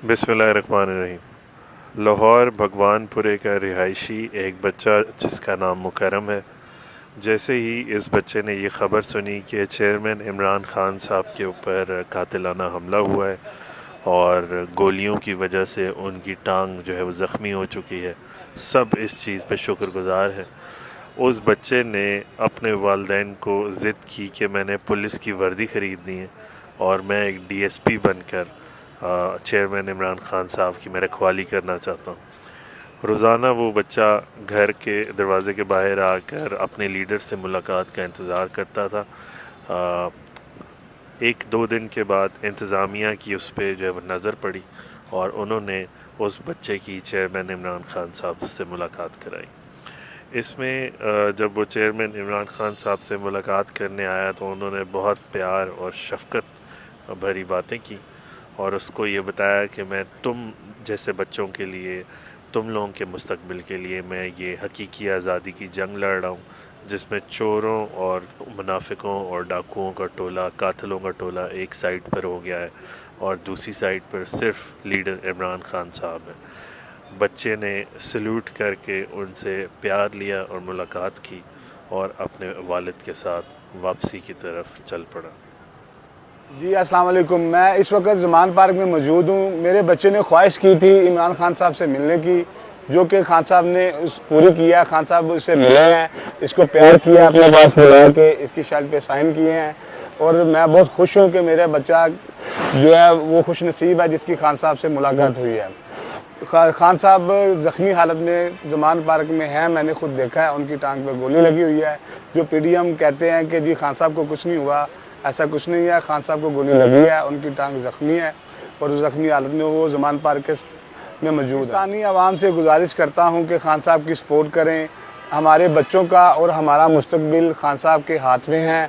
बिस्मिल्लाहिर्रहमानिर्रहीम। लाहौर भगवानपुरे का रिहायशी एक बच्चा जिसका नाम मुकरम है, जैसे ही इस बच्चे ने ये ख़बर सुनी कि चेयरमैन इमरान ख़ान साहब के ऊपर कातिलाना हमला हुआ है और गोलियों की वजह से उनकी टांग जो है वो ज़ख्मी हो चुकी है, सब इस चीज़ पे शुक्रगुज़ार हैं। उस बच्चे ने अपने वालिदैन को ज़िद की कि मैंने पुलिस की वर्दी ख़रीदनी है और मैं एक DSP बनकर चेयरमैन इमरान ख़ान साहब की मैं रखवाली करना चाहता हूँ। रोज़ाना वो बच्चा घर के दरवाज़े के बाहर आकर अपने लीडर से मुलाकात का इंतज़ार करता था। एक दो दिन के बाद इंतज़ामिया की उस पर जो है वो नज़र पड़ी और उन्होंने उस बच्चे की चेयरमैन इमरान ख़ान साहब से मुलाकात कराई। इसमें जब वो चेयरमैन इमरान ख़ान साहब से मुलाकात करने आया तो उन्होंने बहुत प्यार और शफ़क़त भरी बातें की और उसको ये बताया कि मैं तुम जैसे बच्चों के लिए, तुम लोगों के मुस्तक़बिल के लिए मैं ये हकीकी आज़ादी की जंग लड़ रहा हूँ, जिसमें चोरों और मुनाफिकों और डाकुओं का टोला, कातिलों का टोला एक साइड पर हो गया है और दूसरी साइड पर सिर्फ लीडर इमरान ख़ान साहब हैं। बच्चे ने सल्यूट करके उनसे प्यार लिया और मुलाकात की और अपने वालिद के साथ वापसी की तरफ चल पड़ा। जी अस्सलाम वालेकुम। मैं इस वक्त ज़मान पार्क में मौजूद हूँ। मेरे बच्चे ने ख्वाहिश की थी इमरान ख़ान साहब से मिलने की, जो कि ख़ान साहब ने पूरी किया। ख़ान साहब उससे मिले हैं, इसको प्यार किया, अपने पास बुला के इसकी शर्ट पे साइन किए हैं और मैं बहुत खुश हूँ कि मेरा बच्चा जो है वो खुश नसीब है जिसकी ख़ान साहब से मुलाकात हुई है। ख़ान साहब ज़ख्मी हालत में ज़मान पार्क में हैं, मैंने खुद देखा है। उनकी टांग पे गोली लगी हुई है। जो PDM कहते हैं कि जी ख़ान साहब को कुछ नहीं हुआ, ऐसा कुछ नहीं है। ख़ान साहब को गोली लगी है, उनकी टांग ज़ख्मी है और उस ज़ख्मी हालत में वो ज़मान पार्क में मौजूद है। पाकिस्तानी आवाम से गुजारिश करता हूँ कि ख़ान साहब की सपोर्ट करें। हमारे बच्चों का और हमारा मुस्तकबिल ख़ान साहब के हाथ में है।